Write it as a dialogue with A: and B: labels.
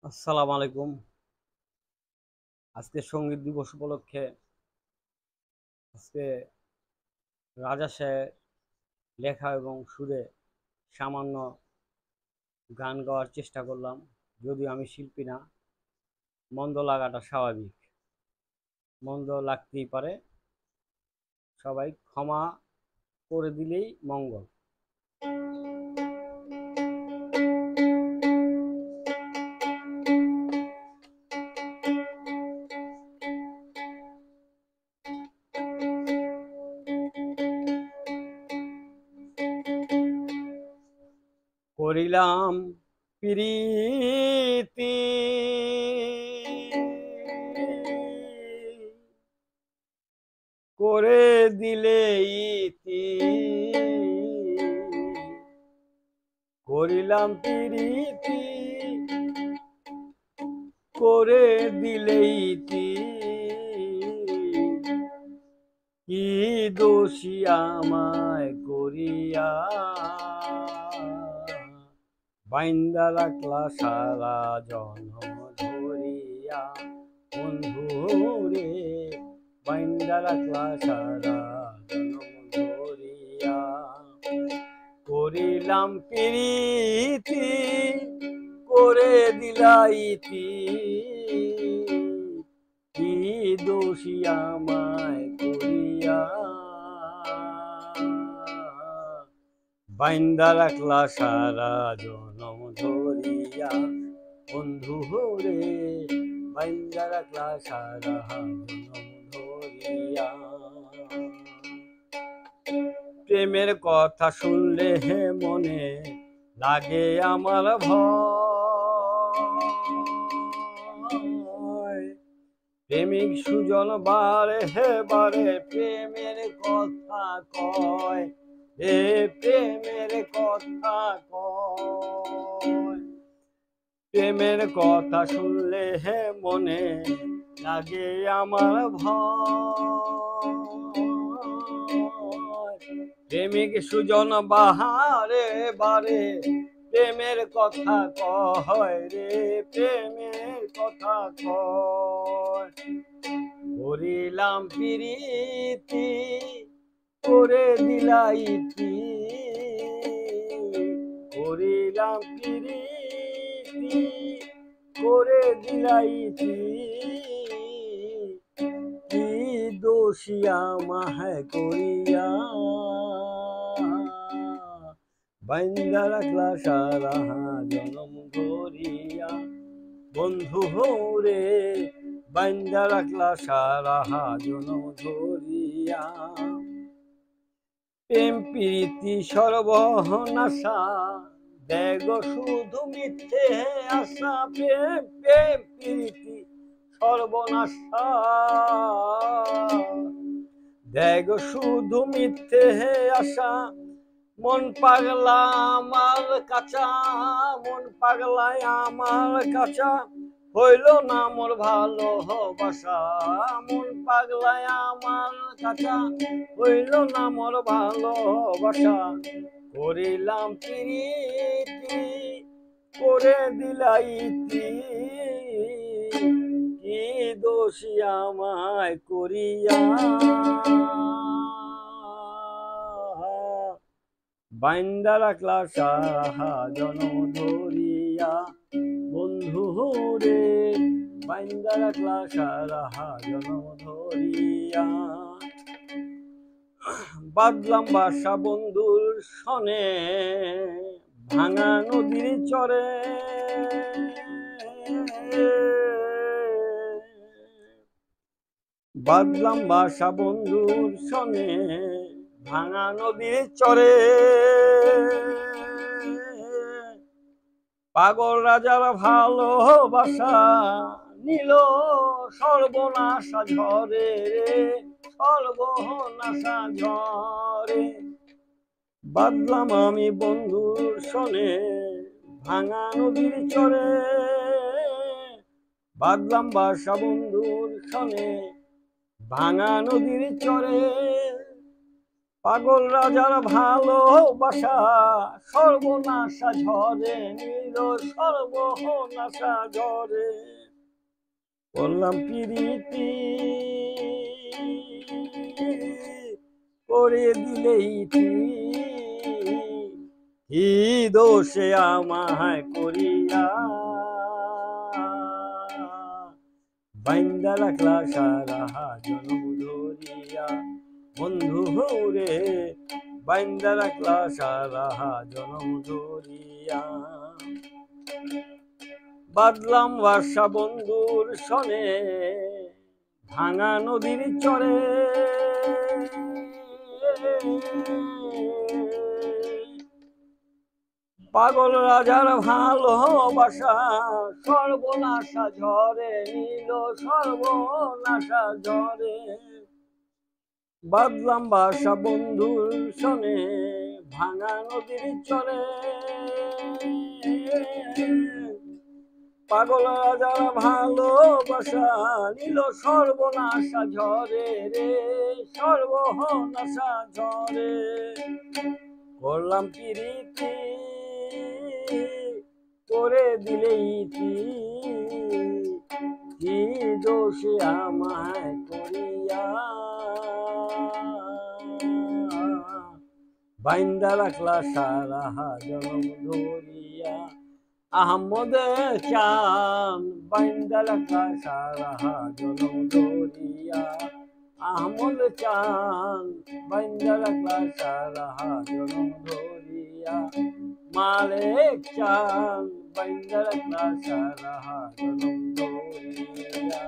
A: আসসালামু আলাইকুম। আজকে সঙ্গীত দিবস উপলক্ষে আজকে রাজা সাহেব লেখা এবং সুরে সামান্য গান গাওয়ার চেষ্টা করলাম। যদিও আমি শিল্পী না, মন্দ লাগাটা স্বাভাবিক, মন্দ লাগতেই পারে, সবাই ক্ষমা করে দিলেই মঙ্গল। করিলাম প্রীতি করে দিলে ইতি, করিলাম প্রীতি করে দিলে ইতি, কি দোষী আমায় করিয়া বাইন্দা রাখলা সারা জনম ধরিয়া। বন্ধু রে বাইন্দা রাখলা সারা জনম ধরিয়া, করিলাম প্রীতি করে দিলা ইতি, কি দোষী আমায় করিয়া বাইন্দা রাখলা সারা জনম ধরিয়া। বন্ধু রে বাইন্দা রাখলা সারা জনম ধরিয়া। প্রেমের কথা শুনলে হে মনে লাগে আমার ভয়, প্রেমিক সুজন বারে হে বারে প্রেমের কথা কয়, হে প্রেমের কথা কয়। প্রেমের কথা শুনলে হে মনে লাগে আমার ভয়, প্রেমিক সুজন বাহারে বারে প্রেমের কথা কয় রে, প্রেমের কথা কয়। করিলাম প্রীতি করে দিলা ইতি, করিলাম প্রীতি করে দিলা ইতি, কি দোষী আমায় করিয়া বাইন্দা রাখলা সারা জনম ধরিয়া। বন্ধু রে বাইন্দা রাখলা সারা জনম ধরিয়া। প্রেম প্রীতি সর্বনাশা দেগ শুধু মিথ্যে আশা, প্রেম প্রেম প্রীতি সর্বনাশা দেগ শুধু মিথ্যে আশা। মন পাগলা আমার কাঁচা, মন পাগলায় আমার কাঁচা, হইল না মোর ভালোবাসা। মন পাগলায় আমার কাঁচা, হইল না মোর ভালোবাসা। করিলাম প্রীতি করে দিলা ইতি, কি দোষী আমায় করিয়া বাইন্দা রাখলা সারা জনম ধরিয়া। বন্ধু রে বাইন্দা রাখলা সারা জনম ধরিয়া। বাদলাম বাসা বন্ধুর সনে ভাঙা নদীর চরে, বাদলাম বাসা বন্ধুর সনে ভাঙা নদীর চরে। পাগল রাজার ভালোবাসা নিল সর্বনাশা ঝরে রে, সর্বনাশা ঝরে। বাদলাম আমি বন্ধুর সনে ভাঙা নদীর চরে, বাদলাম বাসা বন্ধুর সনে ভাঙা নদীর চরে। পাগল রাজার ভালোবাসা সর্বনাশা ঝরে নিল, সর্বনাশা ঝরে। করলাম প্রীতি করে দিলেই কি দোষে আমায় করিয়া বাইন্দা রাখলা সারা জনম ধরিয়া। বন্ধু রে বাইন্দা রাখলা সারা জনম ধরিয়া। বাদলাম বাসা বন্ধুর সনে ভাঙা নদীর চরে। পাগল রাজার ভালোবাসা সর্বনাশা ঝরে নিল, সর্বনাশা ঝরে। বাদলাম বাসা বন্ধুর সনে ভাঙা নদীর চরে। পাগল রাজার ভালোবাসা নিল, সর্বনাশা ঝরে রে, সর্বনাশা ঝরে। করলাম প্রীতি করে দিলেই কি দোষে আমায় করিয়া বাইন্দা রাখলা সারা জনম ধরিয়া। আহমদ চান বাইন্দা রাখলা সারা জনম ধরিয়া। আহমদ চান বাইন্দা রাখলা সারা জনম ধরিয়া। মালিক চান বাইন্দা রাখলা সারা জনম ধরিয়া।